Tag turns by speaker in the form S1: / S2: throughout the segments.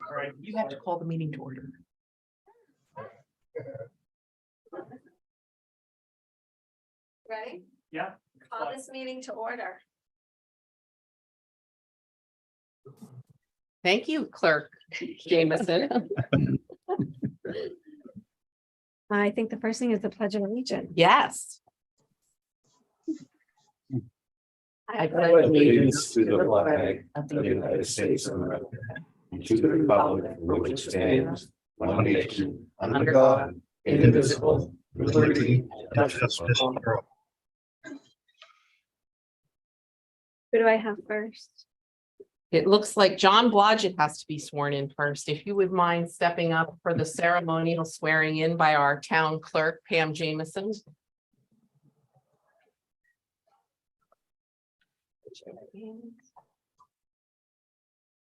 S1: All right, you have to call the meeting to order.
S2: Ready?
S1: Yeah.
S2: Call this meeting to order.
S1: Thank you, Clerk Jameson.
S2: I think the first thing is the Pledge of Allegiance.
S1: Yes. I pledge
S3: allegiance to the flag of the United States of America, and to the republic for which it stands, one nation, under God, indivisible, with liberty and justice for all.
S2: Who do I have first?
S1: It looks like John Blodgett has to be sworn in first. If you would mind stepping up for the ceremonial swearing in by our town clerk, Pam Jameson.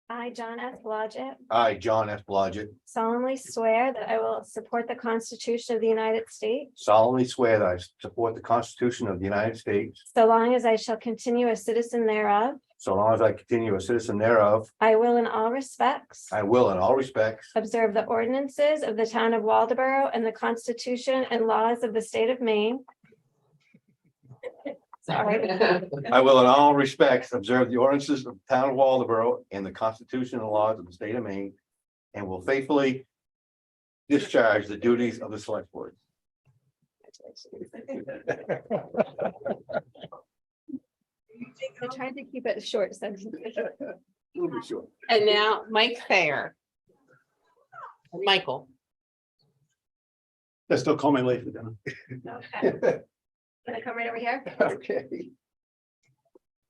S2: I, John S. Blodgett,
S3: I, John S. Blodgett,
S2: solemnly swear that I will support the Constitution of the United States,
S3: solemnly swear that I support the Constitution of the United States,
S2: so long as I shall continue a citizen thereof.
S3: so long as I continue a citizen thereof.
S2: I will in all respects
S3: I will, in all respects,
S2: observe the ordinances of the town of Waldeboro and the Constitution and laws of the state of Maine.
S1: Sorry.
S3: I will, in all respects, observe the ordinances of the town of Waldeboro and the Constitution and laws of the state of Maine, and will faithfully discharge the duties of the select board.
S2: I tried to keep it short. So
S3: We'll be sure.
S1: And now Mike Thayer. Michael.
S3: They still call me late for dinner.
S2: Okay. Gonna come right over here.
S3: Okay.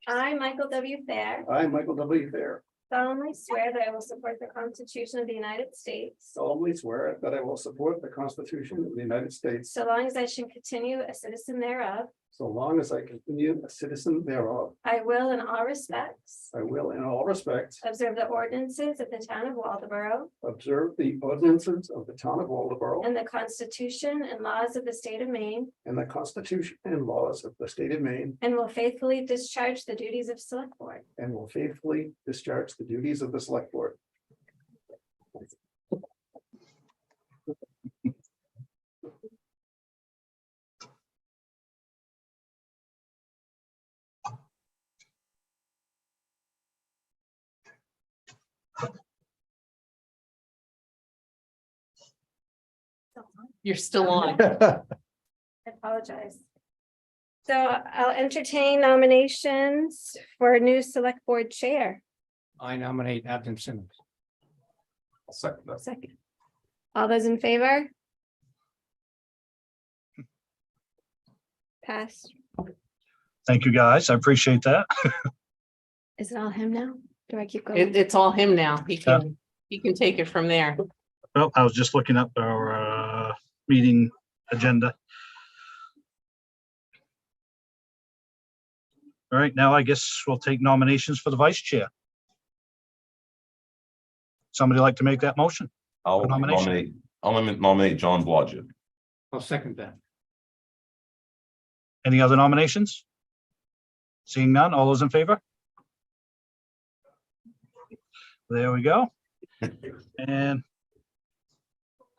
S2: I, Michael W. Thayer,
S3: I, Michael W. Thayer,
S2: solemnly swear that I will support the Constitution of the United States,
S3: solemnly swear that I will support the Constitution of the United States,
S2: so long as I shall continue a citizen thereof.
S3: so long as I continue a citizen thereof.
S2: I will in all respects
S3: I will, in all respects,
S2: observe the ordinances of the town of Waldeboro
S3: observe the ordinances of the town of Waldeboro
S2: and the Constitution and laws of the state of Maine,
S3: and the Constitution and laws of the state of Maine,
S2: and will faithfully discharge the duties of select board.
S3: and will faithfully discharge the duties of the select board.
S1: You're still on.
S2: I apologize. So I'll entertain nominations for a new select board chair.
S4: I nominate Abden Simmons.
S3: I'll second that.
S2: Second. All those in favor? Pass.
S5: Thank you, guys. I appreciate that.
S2: Is it all him now? Do I keep going?
S1: It's all him now. He can take it from there.
S5: Well, I was just looking up our meeting agenda. All right, now I guess we'll take nominations for the vice chair. Somebody like to make that motion?
S6: I'll
S5: Nomination.
S6: nominate John Blodgett.
S4: I'll second that.
S5: Any other nominations? Seeing none, all those in favor? There we go. And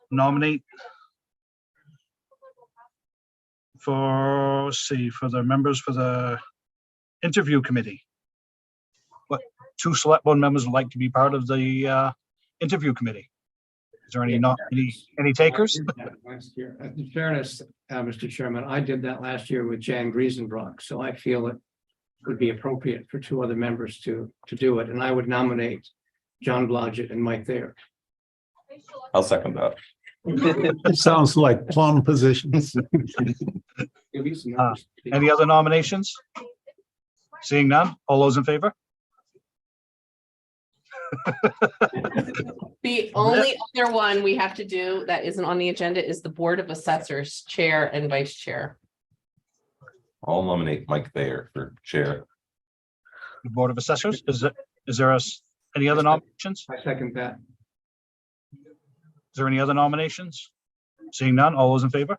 S5: nominate for, let's see, for the members for the interview committee. What, 2 select board members would like to be part of the interview committee? Is there any, not, any takers?
S4: Last year, in fairness, Mr. Chairman, I did that last year with Jan Griesenbrock, so I feel it would be appropriate for 2 other members to do it, and I would nominate John Blodgett and Mike Thayer.
S6: I'll second that.
S7: It sounds like plum positions.
S5: Any other nominations? Seeing none, all those in favor?
S1: The only other one we have to do that isn't on the agenda is the Board of Assessors Chair and Vice Chair.
S6: I'll nominate Mike Thayer for chair.
S5: The Board of Assessors, is there any other nominations?
S4: I second that.
S5: Is there any other nominations? Seeing none, all those in favor?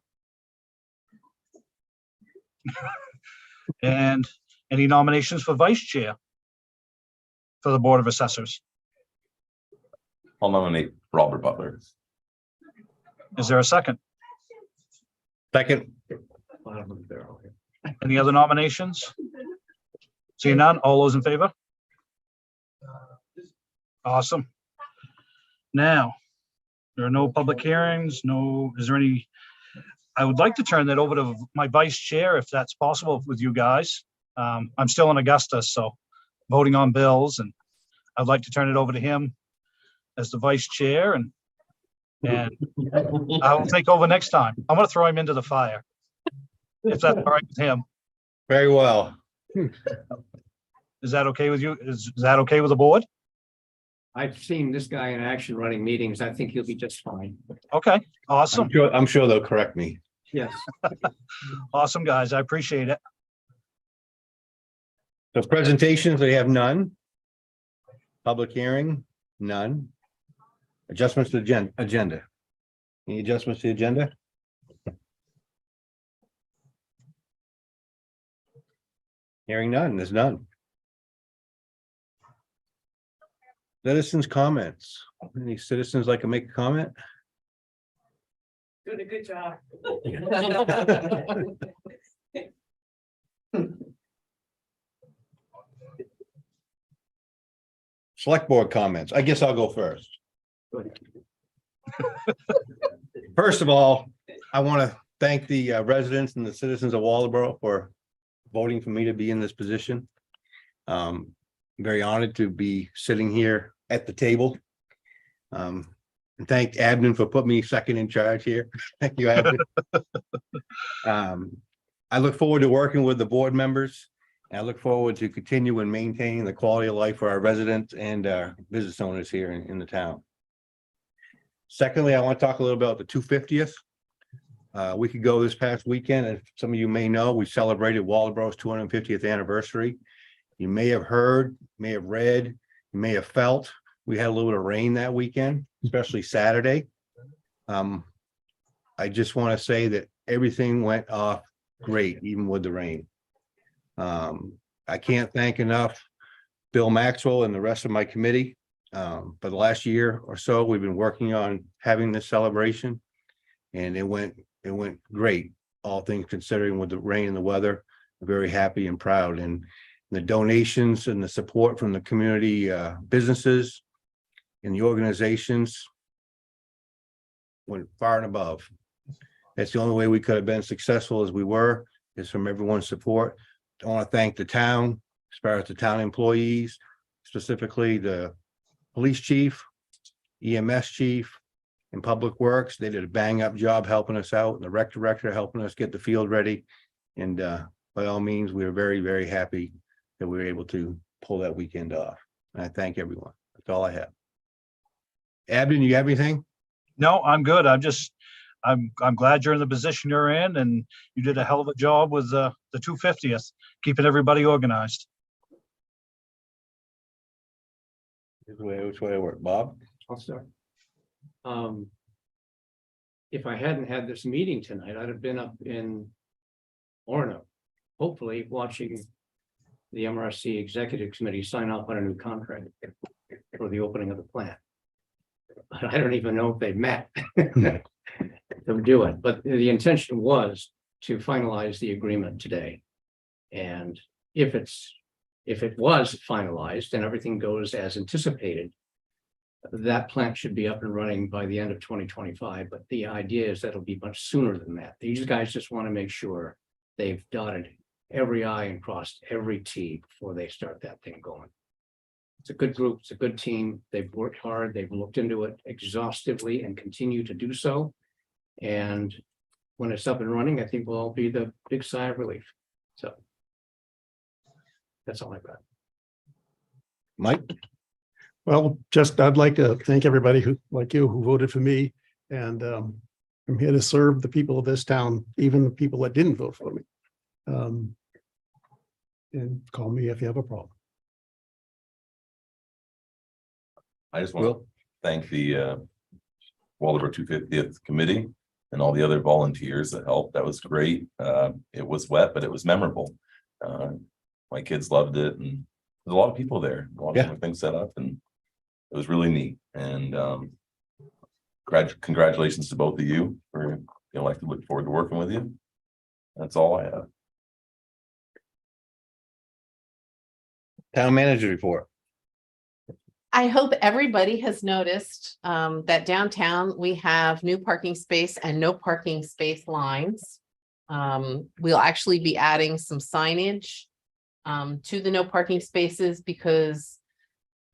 S5: And any nominations for vice chair for the Board of Assessors?
S6: I'll nominate Robert Butler.
S5: Is there a second?
S3: Second.
S4: Bottom of the barrel here.
S5: Any other nominations? Seeing none, all those in favor? Awesome. Now, there are no public hearings, is there any? I would like to turn that over to my vice chair, if that's possible with you guys. I'm still in Augusta, so voting on bills, and I'd like to turn it over to him as the vice chair, and I will take over next time. I'm gonna throw him into the fire. If that's all right with him.
S3: Very well.
S5: Is that okay with you? Is that okay with the board?
S4: I've seen this guy in action running meetings. I think he'll be just fine.
S5: Okay, awesome.
S3: I'm sure they'll correct me.
S4: Yes.
S5: Awesome, guys. I appreciate it.
S3: So presentations, they have none. Public hearing, none. Adjustments to the agenda. Any adjustments to the agenda? Hearing none, there's none. Citizens' comments. Any citizens like to make a comment?
S1: Doing a good job.
S3: Select board comments. I guess I'll go first.
S4: Good.
S3: First of all, I want to thank the residents and the citizens of Waldeboro for voting for me to be in this position. Very honored to be sitting here at the table. And thank Abden for putting me second in charge here. Thank you, Abden. I look forward to working with the board members. And I look forward to continue and maintaining the quality of life for our residents and business owners here in the town. Secondly, I want to talk a little about the 250th. We could go this past weekend, as some of you may know, we celebrated Waldeboro's 250th anniversary. You may have heard, may have read, you may have felt, we had a little bit of rain that weekend, especially Saturday. I just want to say that everything went off great, even with the rain. I can't thank enough Bill Maxwell and the rest of my committee. For the last year or so, we've been working on having this celebration, and it went great, all things considering, with the rain and the weather. I'm very happy and proud, and the donations and the support from the community businesses and the organizations went far and above. That's the only way we could have been successful as we were, is from everyone's support. I want to thank the town, as far as the town employees, specifically the police chief, EMS chief, and Public Works. They did a bang up job helping us out, and the rec director helping us get the field ready. And by all means, we were very, very happy that we were able to pull that weekend off. And I thank everyone. That's all I have. Abden, you have anything?
S5: No, I'm good. I'm glad you're in the position you're in, and you did a hell of a job with the 250th, keeping everybody organized.
S3: Which way it work, Bob?
S4: I'll start. If I hadn't had this meeting tonight, I'd have been up in Orono, hopefully watching the MRC Executive Committee sign off on a new contract for the opening of the plant. But I don't even know if they met to do it, but the intention was to finalize the agreement today. And if it was finalized and everything goes as anticipated, that plant should be up and running by the end of 2025. But the idea is that it'll be much sooner than that. These guys just want to make sure they've dotted every I and crossed every T before they start that thing going. It's a good group. It's a good team. They've worked hard. They've looked into it exhaustively and continue to do so. And when it's up and running, I think we'll all be the big sigh of relief. So that's all I've got.
S3: Mike?
S7: Well, I'd like to thank everybody who, like you, who voted for me. And I'm here to serve the people of this town, even the people that didn't vote for me. And call me if you have a problem.
S6: I just want to thank the Waldeboro 250th committee and all the other volunteers that helped. That was great. It was wet, but it was memorable. My kids loved it, and there's a lot of people there. A lot of different things set up, and it was really neat. And congratulations to both of you for, I look forward to working with you. That's all I have.
S3: Town manager report.
S1: I hope everybody has noticed that downtown we have new parking space and no parking space lines. We'll actually be adding some signage to the no parking spaces because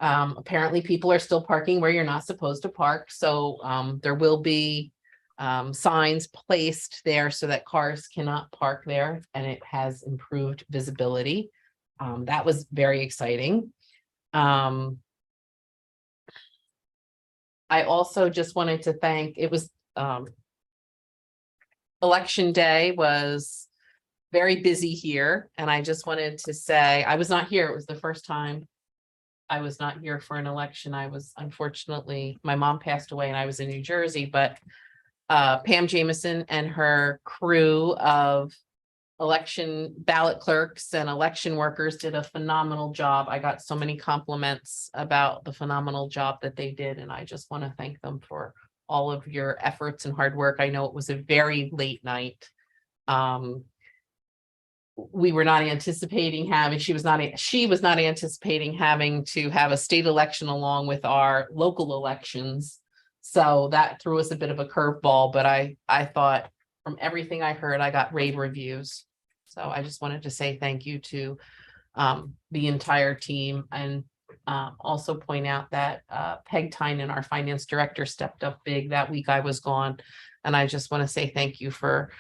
S1: apparently people are still parking where you're not supposed to park. So there will be signs placed there so that cars cannot park there, and it has improved visibility. That was very exciting. I also just wanted to thank, it was election day was very busy here, and I just wanted to say, I was not here. It was the first time I was not here for an election. I was, unfortunately, my mom passed away and I was in New Jersey, but Pam Jameson and her crew of election ballot clerks and election workers did a phenomenal job. I got so many compliments about the phenomenal job that they did, and I just want to thank them for all of your efforts and hard work. I know it was a very late night. We were not anticipating having, she was not anticipating having to have a state election along with our local elections. So that threw us a bit of a curveball, but I thought from everything I heard, I got rave reviews. So I just wanted to say thank you to the entire team, and also point out that Peg Tynan, our finance director, stepped up big that week I was gone. And I just want to say thank you for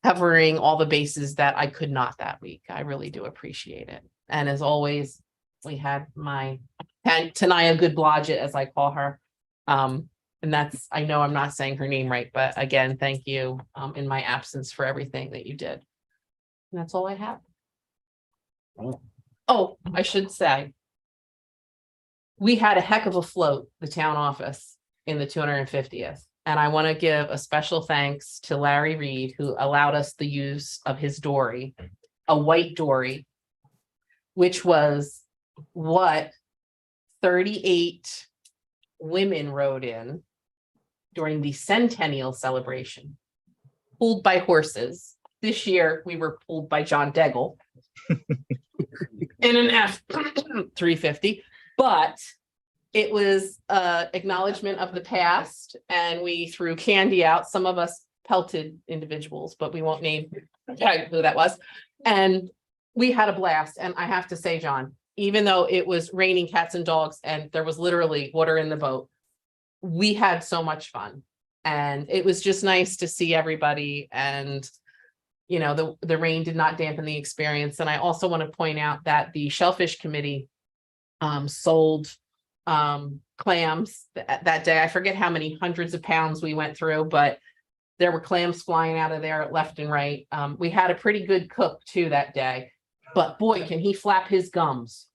S1: covering all the bases that I could not that week. I really do appreciate it. And as always, we had my Tanaya Goodblodgett, as I call her. And that's, I know I'm not saying her name right, but again, thank you in my absence for everything that you did. And that's all I have. Oh, I should say, we had a heck of a float, the town office, in the 250th. And I want to give a special thanks to Larry Reed, who allowed us the use of his dory, a white dory, which was what 38 women rode in during the centennial celebration, pulled by horses. This year, we were pulled by John Deggle in an F-350, but it was acknowledgement of the past, and we threw candy out. Some of us pelted individuals, but we won't name who that was. And we had a blast. And I have to say, John, even though it was raining cats and dogs and there was literally water in the boat, we had so much fun. And it was just nice to see everybody. And, you know, the rain did not dampen the experience. And I also want to point out that the Shellfish Committee sold clams that day. I forget how many hundreds of pounds we went through, but there were clams flying out of there left and right. We had a pretty good cook too that day, but boy, can he flap his gums.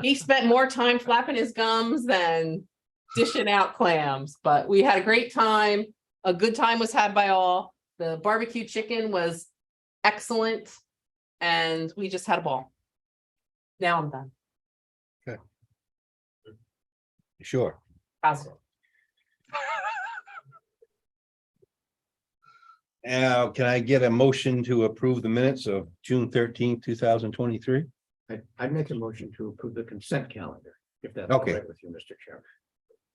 S1: He spent more time flapping his gums than dishing out clams, but we had a great time. A good time was had by all. The barbecue chicken was excellent, and we just had a ball. Now I'm done.
S3: Sure.
S1: Positive.
S3: Now, can I get a motion to approve the minutes of June 13th, 2023?
S4: I'd make a motion to approve the consent calendar, if that's all
S3: Okay.
S4: right with you, Mr. Chairman.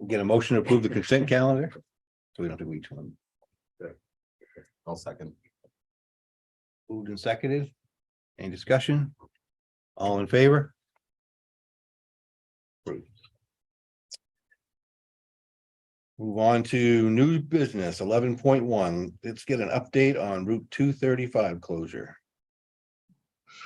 S3: Get a motion to approve the consent calendar? So we don't have to do each one.
S6: I'll second.
S3: Moved and seconded. Any discussion? All in favor? Approved. Move on to new business 11.1. Let's get an update on Route 235 closure.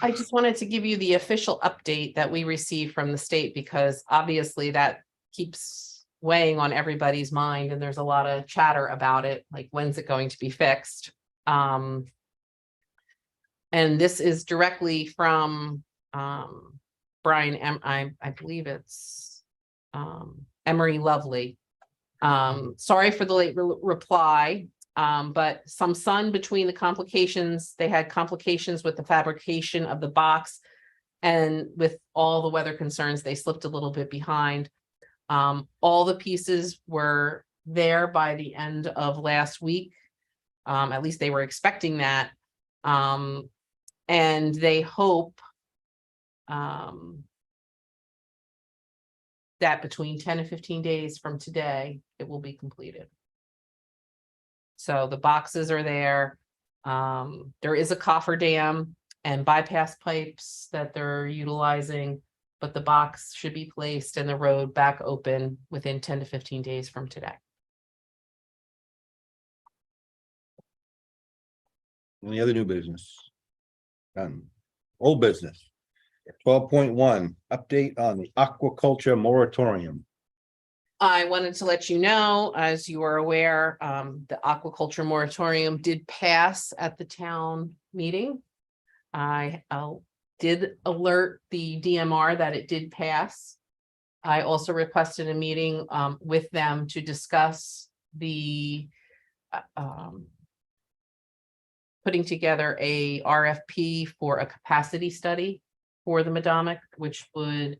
S1: I just wanted to give you the official update that we received from the state, because obviously that keeps weighing on everybody's mind and there's a lot of chatter about it, like when's it going to be fixed? And this is directly from Brian, I believe it's Emery Lovely. Sorry for the late reply, but some sun between the complications. They had complications with the fabrication of the box, and with all the weather concerns, they slipped a little bit behind. All the pieces were there by the end of last week. At least they were expecting that. And they hope that between 10 and 15 days from today, it will be completed. So the boxes are there. There is a cofferdam and bypass pipes that they're utilizing, but the box should be placed and the road back open within 10 to 15 days from today.
S3: Any other new business? None. Old business. 12.1, update on the aquaculture moratorium.
S1: I wanted to let you know, as you are aware, the aquaculture moratorium did pass at the town meeting. I did alert the DMR that it did pass. I also requested a meeting with them to discuss the putting together a RFP for a capacity study for the Madomic, which would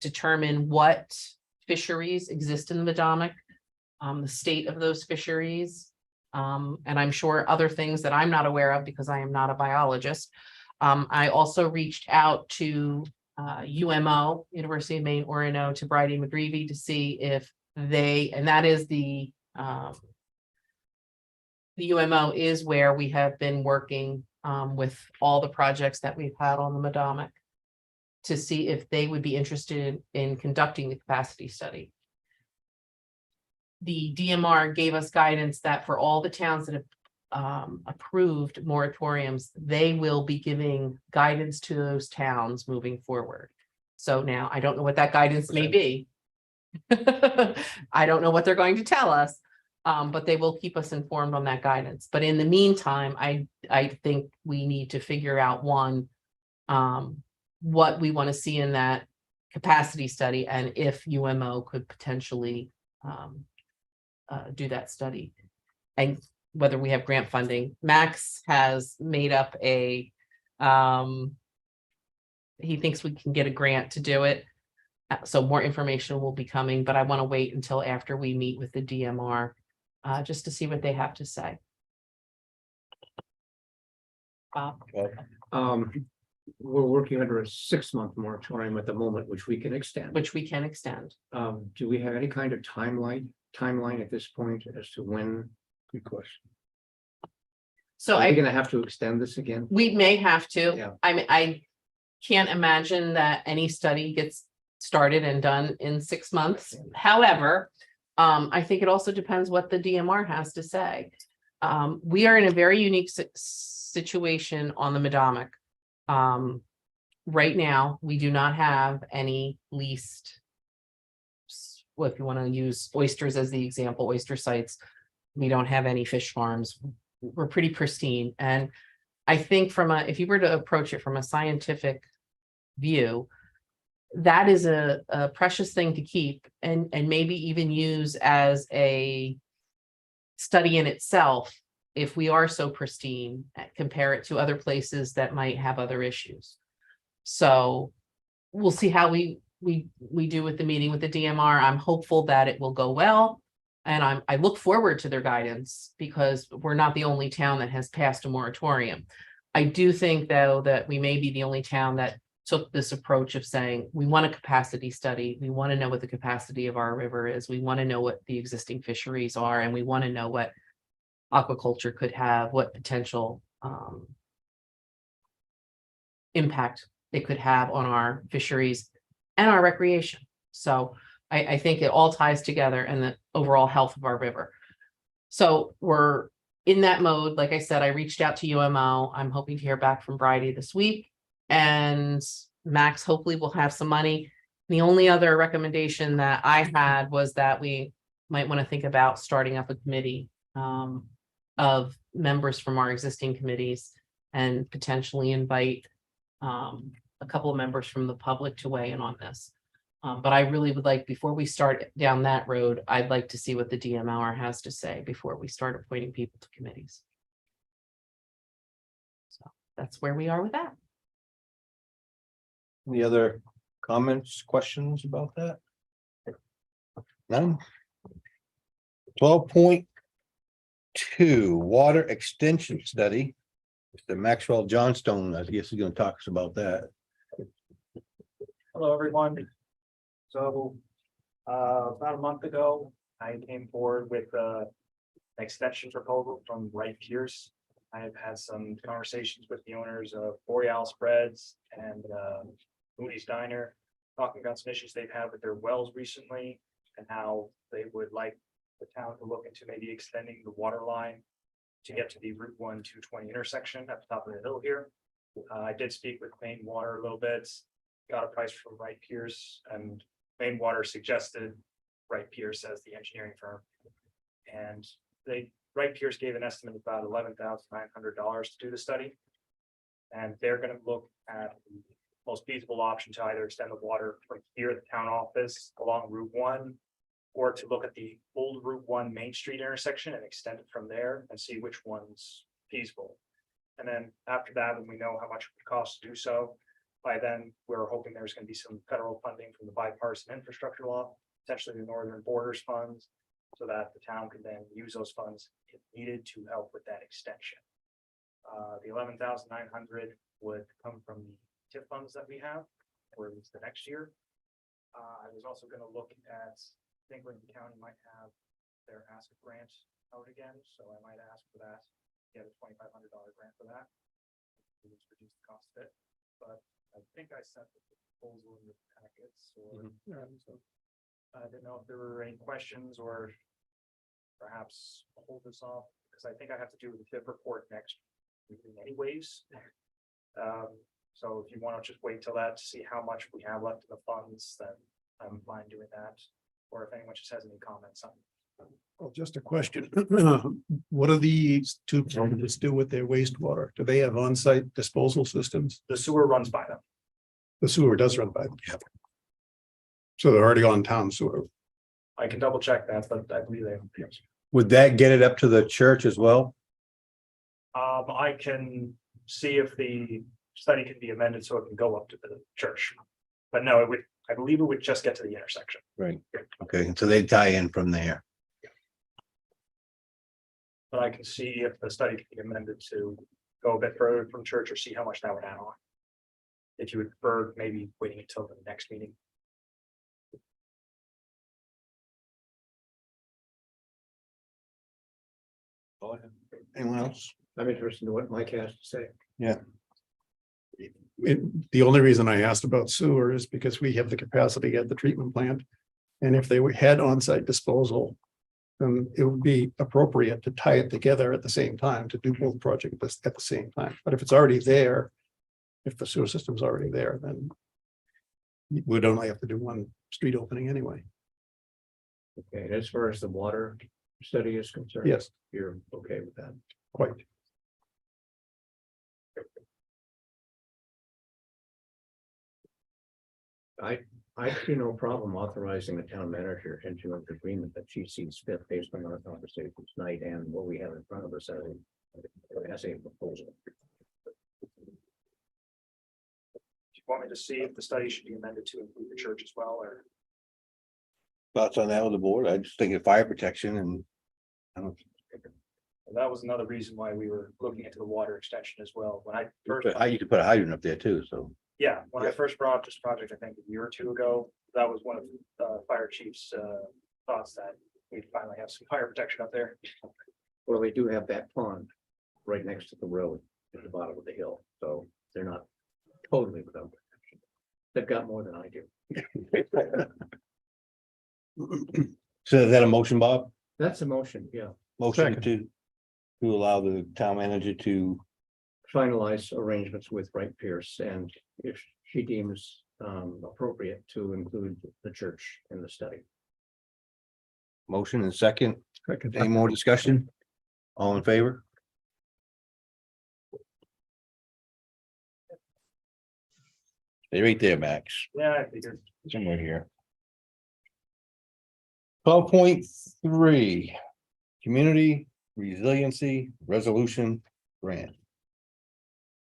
S1: determine what fisheries exist in the Madomic, the state of those fisheries, and I'm sure other things that I'm not aware of because I am not a biologist. I also reached out to UMO, University of Maine Orono, to Bridie McGreevy to see if they, and that is the UMO is where we have been working with all the projects that we've had on the Madomic, to see if they would be interested in conducting the capacity study. The DMR gave us guidance that for all the towns that have approved moratoriums, they will be giving guidance to those towns moving forward. So now I don't know what that guidance may be. I don't know what they're going to tell us, but they will keep us informed on that guidance. But in the meantime, I think we need to figure out one, what we want to see in that capacity study and if UMO could potentially do that study and whether we have grant funding. Max has made up a, he thinks we can get a grant to do it. So more information will be coming, but I want to wait until after we meet with the DMR just to see what they have to say.
S4: We're working under a 6-month moratorium at the moment, which we can extend.
S1: Which we can extend.
S4: Do we have any kind of timeline at this point as to when?
S3: Good question.
S1: So
S4: Are we gonna have to extend this again?
S1: we may have to.
S4: Yeah.
S1: I mean, I can't imagine that any study gets started and done in 6 months. However, I think it also depends what the DMR has to say. We are in a very unique situation on the Madomic. Right now, we do not have any leased, well, if you want to use oysters as the example, oyster sites, we don't have any fish farms. We're pretty pristine. And I think if you were to approach it from a scientific view, that is a precious thing to keep and maybe even use as a study in itself. If we are so pristine, compare it to other places that might have other issues. So we'll see how we do with the meeting with the DMR. I'm hopeful that it will go well. And I look forward to their guidance because we're not the only town that has passed a moratorium. I do think, though, that we may be the only town that took this approach of saying, we want a capacity study. We want to know what the capacity of our river is. We want to know what the existing fisheries are, and we want to know what aquaculture could have, what potential impact it could have on our fisheries and our recreation. So I think it all ties together and the overall health of our river. So we're in that mode. Like I said, I reached out to UMO. I'm hoping to hear back from Bridie this week. And Max hopefully will have some money. The only other recommendation that I had was that we might want to think about starting up a committee of members from our existing committees and potentially invite a couple of members from the public to weigh in on this. But I really would like, before we start down that road, I'd like to see what the DMR has to say before we start appointing people to committees. So that's where we are with that.
S3: Any other comments, questions about that? None. 12.2 Water Extension Study. Mr. Maxwell Johnstone, I guess he's gonna talk to us about that.
S8: Hello, everyone. So, about a month ago, I came forward with an extension proposal from Wright Pierce. I have had some conversations with the owners of Boreal Spreads and Moody's Diner, talking about some issues they've had with their wells recently and how they would like the town to look into maybe extending the water line to get to the Route 1 220 intersection at the top of the hill here. I did speak with Maine Water a little bit, got a price from Wright Pierce, and Maine Water suggested Wright Pierce as the engineering firm. And Wright Pierce gave an estimate of about $11,900 to do the study. And they're gonna look at the most feasible option to either extend the water from here at the town office along Route 1, or to look at the old Route 1 Main Street intersection and extend it from there and see which one's feasible. And then after that, when we know how much it would cost to do so, by then, we're hoping there's gonna be some federal funding from the bipartisan infrastructure law, potentially the Northern Borders funds, so that the town can then use those funds if needed to help with that extension. The 11,900 would come from the TIF funds that we have, or at least the next year. I was also gonna look at, I think Lincoln County might have their ASK grant out again, so I might ask for that, get a $2,500 grant for that. Just reduce the cost of it, but I think I sent the proposal in the packets, or, so I didn't know if there were any questions or perhaps hold this off, because I think I have to do the TIF report next meeting anyways. So if you want to just wait till that to see how much we have left in the funds, then I'm fine doing that. Or if anyone just has any comments on.
S7: Well, just a question. What do these two companies do with their wastewater? Do they have on-site disposal systems?
S8: The sewer runs by them.
S7: The sewer does run by them. So they're already on town sewer.
S8: I can double check that, but I believe they. Yes.
S3: Would that get it up to the church as well?
S8: I can see if the study can be amended so it can go up to the church. But no, it would, I believe it would just get to the intersection.
S3: Right. Okay, so they tie in from there.
S8: But I can see if the study can be amended to go a bit further from church or see how much that would add on. If you would prefer, maybe waiting until the next meeting.
S3: Anyone else?
S4: I'm interested in what Mike has to say.
S7: The only reason I asked about sewer is because we have the capacity at the treatment plant. And if they had on-site disposal, then it would be appropriate to tie it together at the same time, to do both projects at the same time. But if it's already there, if the sewer system's already there, then we'd only have to do one street opening anyway.
S4: Okay, and as far as the water study is concerned.
S7: Yes,
S4: You're okay with that?
S7: quite.
S4: I see no problem authorizing the town manager into an agreement that she sees fit based on our conversations tonight and what we have in front of us as a proposal.
S8: Do you want me to see if the study should be amended to include the church as well, or?
S3: Thoughts on that with the board? I just think of fire protection and. I don't.
S8: That was another reason why we were looking into the water extension as well. When I first,
S3: You could put a hydrant up there too, so.
S8: yeah, when I first brought up this project, I think a year or two ago, that was one of the fire chief's thoughts that we'd finally have some fire protection up there.
S4: Well, they do have that pond right next to the road at the bottom of the hill, so they're not totally without protection. They've got more than I do.
S3: So is that a motion, Bob?
S4: That's a motion, yeah.
S3: Motion
S7: Second.
S3: to allow the town manager to,
S4: Finalize arrangements with Wright Pierce, and if she deems appropriate to include the church in the study.
S3: motion and second, any more discussion? All in favor? Stay right there, Max,
S8: Yeah, I figured.
S3: somewhere here. 12.3 Community Resiliency Resolution Grant.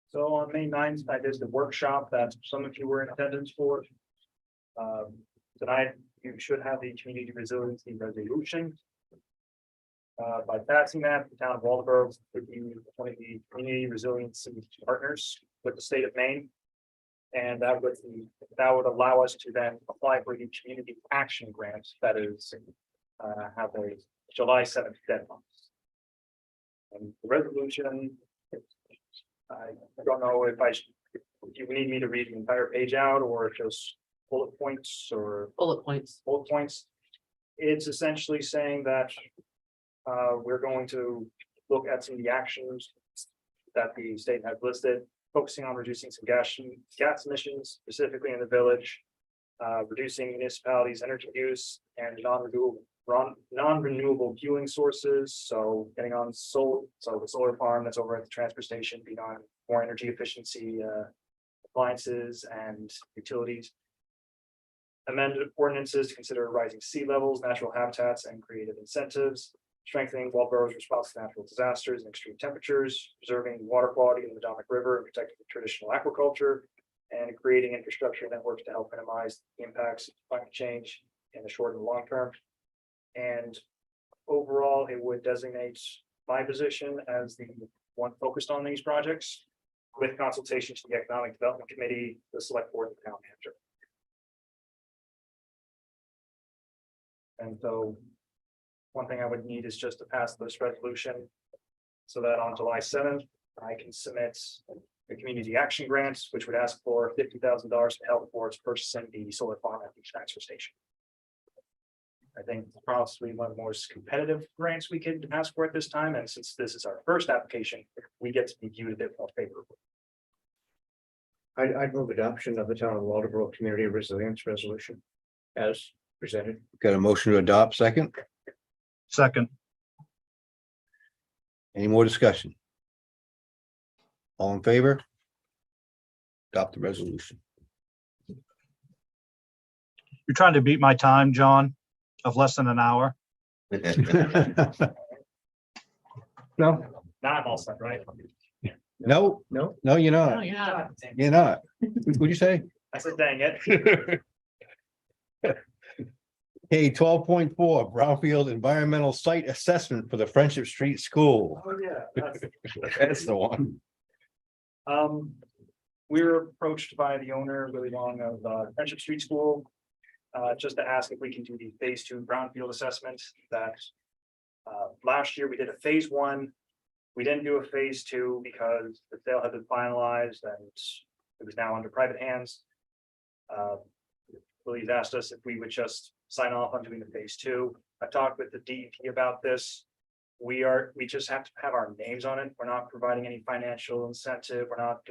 S8: So on May 9th, I did the workshop that some of you were in attendance for. Tonight, you should have the community resiliency resolution. By passing that, the town of Waldeboro would be one of the community resiliency partners with the state of Maine. And that would allow us to then apply for the community action grant that is have a July 7th deadline. And the resolution, I don't know if you need me to read the entire page out or just bullet points or
S1: Bullet points.
S8: bullet points. It's essentially saying that we're going to look at some of the actions that the state has listed, focusing on reducing some gas emissions, specifically in the village, reducing municipalities' energy use and non-renewable fueling sources. So getting on the solar farm that's over at the transfer station, being on more energy efficiency appliances and utilities. Amended ordinances to consider rising sea levels, natural habitats, and creative incentives. Strengthening Waldeboro's response to natural disasters and extreme temperatures, preserving water quality in the Potomac River and protecting traditional aquaculture, and creating infrastructure networks to help minimize the impacts of climate change in the short and long term. And overall, it would designate my position as the one focused on these projects with consultation to the Economic Development Committee, the Select Board, and the Town Manager. And so one thing I would need is just to pass this resolution so that on July 7th, I can submit the community action grants, which would ask for $50,000 to help towards purchasing the solar farm at the transfer station. I think probably one of the most competitive grants we could ask for at this time. And since this is our first application, we get to be viewed a bit more favorably.
S4: I'd move adoption of the town of Waldeboro Community Resilience Resolution as presented.
S3: Got a motion to adopt second?
S5: Second,
S3: Any more discussion? All in favor? Adopt the resolution.
S5: you're trying to beat my time, John, of less than an hour.
S3: No,
S8: Now I'm all set, right?
S3: no,
S4: No,
S3: no, you're
S1: No,
S3: not.
S1: you're not.
S3: You're not. What'd you say?
S8: I said, dang it.
S3: Okay, 12.4 Brownfield Environmental Site Assessment for the Friendship Street School.
S8: Oh, yeah.
S3: That's the one.
S8: We were approached by the owner, Willie Long of Friendship Street School. Just to ask if we can do the phase 2 brownfield assessment that. Last year we did a phase 1. We didn't do a phase 2 because the sale had been finalized and it was now under private hands. Willie's asked us if we would just sign off on doing the phase 2. I talked with the DEP about this. We just have to have our names on it. We're not providing any financial incentive. We're not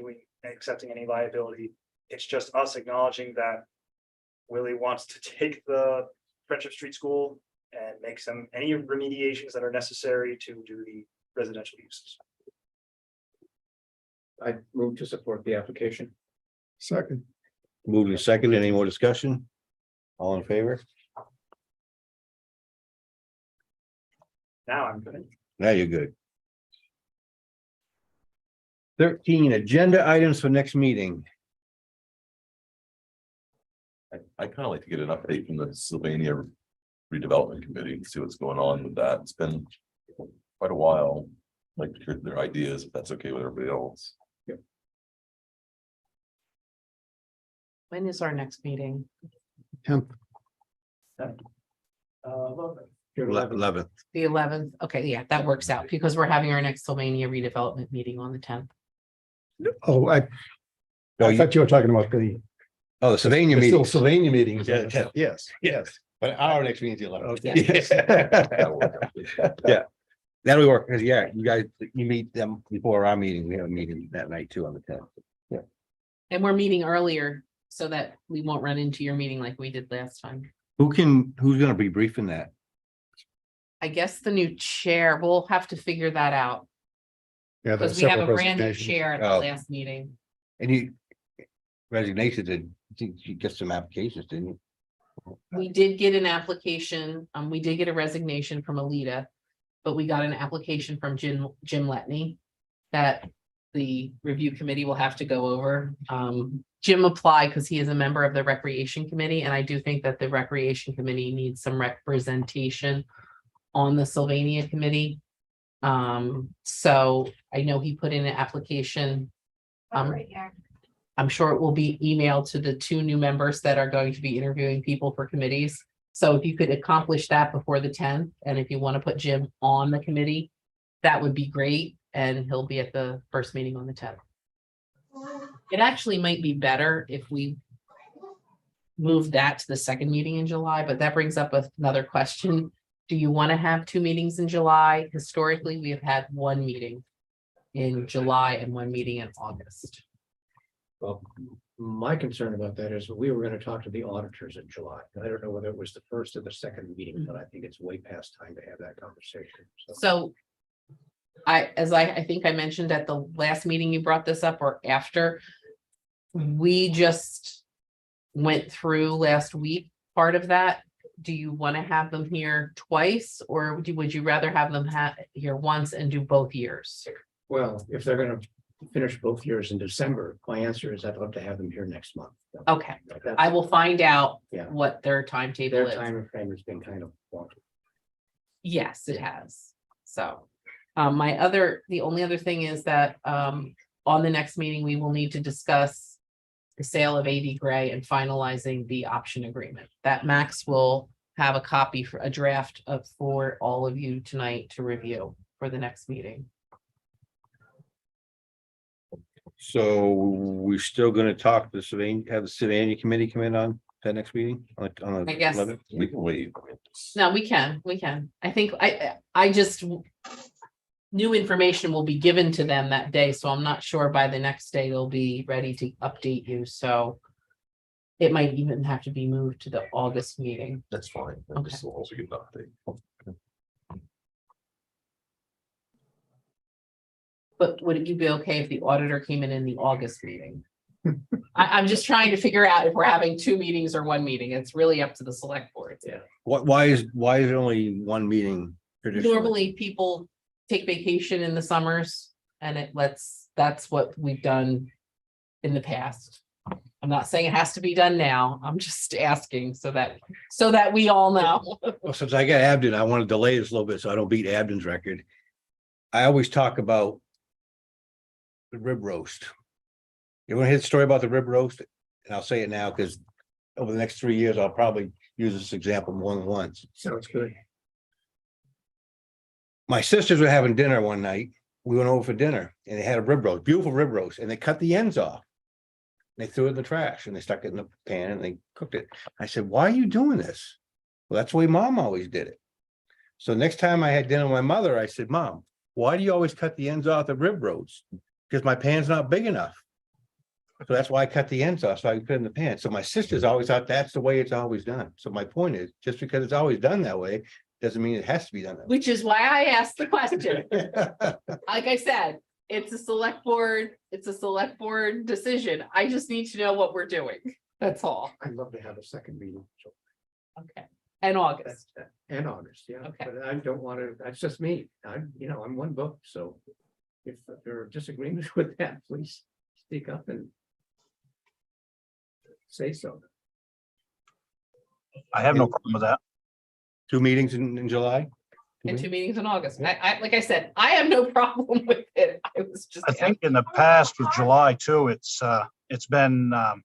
S8: accepting any liability. It's just us acknowledging that Willie wants to take the Friendship Street School and make any remediations that are necessary to do the residential uses.
S4: I move to support the application.
S7: Second,
S3: Moved and second. Any more discussion? All in favor?
S8: Now I'm good.
S3: Now you're good. 13, agenda items for next meeting.
S6: I kind of like to get an update from the Sylvania redevelopment committee and see what's going on with that. It's been quite a while. Like to hear their ideas, if that's okay with everybody else.
S1: When is our next meeting?
S7: 10th.
S4: June 11th.
S3: 11th.
S1: The 11th? Okay, yeah, that works out because we're having our next Sylvania redevelopment meeting on the 10th.
S7: Oh, I
S3: No, you-
S7: thought you were talking about the
S3: Oh, the Sylvania
S7: still
S3: meeting.
S7: Sylvania meetings.
S3: Yeah, yes, yes. But our next meeting is the 11th.
S6: That'll work out.
S3: Yeah. That'll work, because yeah, you guys, you meet them before our meeting. We have a meeting that night too on the 10th.
S1: And we're meeting earlier so that we won't run into your meeting like we did last time.
S3: Who's gonna be briefing that?
S1: I guess the new chair, we'll have to figure that out
S7: Yeah,
S1: because
S7: that's
S1: we have a
S7: separate
S1: brand new
S7: presentations.
S1: chair at the
S3: Oh.
S1: last meeting.
S3: And you resignation did, you get some applications, didn't you?
S1: We did get an application, we did get a resignation from Alita, but we got an application from Jim Letney that the review committee will have to go over. Jim applied because he is a member of the recreation committee, and I do think that the recreation committee needs some representation on the Sylvania committee. So I know he put in an application.
S2: Right here.
S1: I'm sure it will be emailed to the 2 new members that are going to be interviewing people for committees. So if you could accomplish that before the 10th, and if you want to put Jim on the committee, that would be great, and he'll be at the first meeting on the 10th. It actually might be better if we move that to the second meeting in July, but that brings up another question. Do you want to have 2 meetings in July? Historically, we have had 1 meeting in July and 1 meeting in August.
S4: Well, my concern about that is we were gonna talk to the auditors in July. I don't know whether it was the first or the second meeting, but I think it's way past time to have that conversation.
S1: So I think I mentioned at the last meeting you brought this up, or after, we just went through last week, part of that. Do you want to have them here twice, or would you rather have them here once and do both years?
S4: Well, if they're gonna finish both years in December, my answer is I'd love to have them here next month.
S1: Okay,
S4: That's-
S1: I will find out
S4: Yeah.
S1: what their timetable
S4: Their
S1: is.
S4: time frame has been kind of wonky.
S1: Yes, it has. So, the only other thing is that, on the next meeting, we will need to discuss the sale of AD Gray and finalizing the option agreement. That Max will have a copy for a draft for all of you tonight to review for the next meeting.
S9: So we're still gonna talk to the Sylvania, have the Sylvania committee come in on that next meeting? On the
S1: I guess.
S9: 11th?
S6: We can wait.
S1: No, we can. I think I just. New information will be given to them that day, so I'm not sure by the next day they'll be ready to update you, so. It might even have to be moved to the August meeting.
S6: That's fine.
S1: Okay.
S6: Just as long as we get an update.
S1: But would you be okay if the auditor came in the August meeting? I'm just trying to figure out if we're having 2 meetings or 1 meeting. It's really up to the select board.
S4: Yeah.
S9: Why is it only one meeting traditionally?
S1: Normally, people take vacation in the summers, and that's what we've done in the past. I'm not saying it has to be done now. I'm just asking so that we all know.
S9: Well, since I got Abden, I want to delay this a little bit so I don't beat Abden's record. I always talk about the rib roast. You want to hear the story about the rib roast? And I'll say it now because over the next 3 years, I'll probably use this example more than once.
S4: Sounds good.
S9: My sisters were having dinner one night. We went over for dinner and they had a rib roast, beautiful rib roast, and they cut the ends off. They threw it in the trash and they stuck it in the pan and they cooked it. I said, why are you doing this? Well, that's the way Mom always did it. So next time I had dinner with my mother, I said, Mom, why do you always cut the ends off the rib roast? Because my pan's not big enough. So that's why I cut the ends off, so I could put it in the pan. So my sisters always thought that's the way it's always done. So my point is, just because it's always done that way, doesn't mean it has to be done that
S1: Which is why I asked the question.
S9: way.
S1: Like I said, it's a select board decision. I just need to know what we're doing. That's all.
S4: I'd love to have a second meeting. So
S1: Okay. And August.
S4: And August, yeah.
S1: Okay.
S4: But I don't want to, that's just me. I'm one book, so if there are disagreements with that, please speak up and say so.
S5: I have no problem with that.
S9: 2 meetings in July?
S1: And 2 meetings in August. Like I said, I have no problem with it. I was just.
S5: I think in the past with July too, it's been the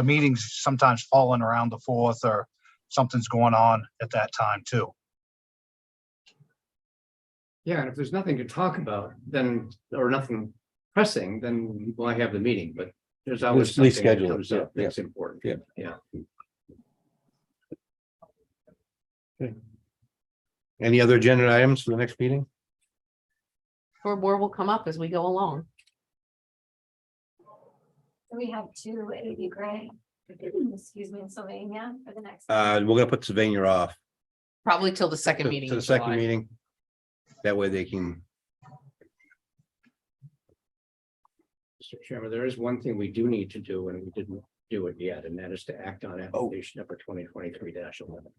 S5: meetings sometimes falling around the 4th or something's going on at that time too.
S4: Yeah, and if there's nothing to talk about, then, or nothing pressing, then why have the meeting? But there's always
S9: At least
S4: something that
S9: schedule it,
S4: comes up
S9: yeah,
S4: that's important.
S9: yeah.
S4: Yeah.
S9: Any other agenda items for the next meeting?
S1: Or more will come up as we go along.
S2: We have 2 AD Gray, excuse me, in Sylvania for the next.
S9: We're gonna put Sylvania off
S1: Probably till the second meeting.
S9: to
S1: in
S9: the second
S1: July.
S9: meeting. That way they can,
S4: Mr. Chairman, there is one thing we do need to do, and we didn't do it yet, and that is to act on application number 2023-11.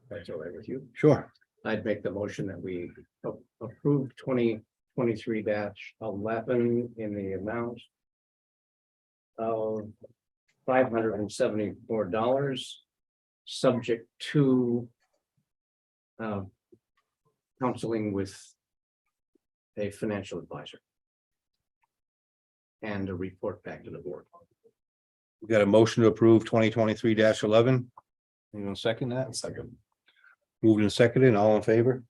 S4: That's all right with you?
S9: sure.
S4: I'd make the motion that we approve 2023-11 2023-11 in the amount of $574, subject to counseling with a financial advisor and a report back to the board.
S9: We got a motion to approve 2023-11. Anyone second that?
S6: Second.
S9: Moved and seconded, all in favor?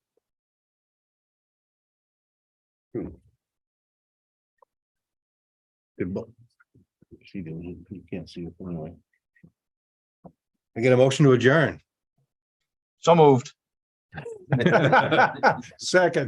S9: Good book. She didn't, you can't see it anyway. I get a motion to adjourn.
S5: So moved.
S9: Second.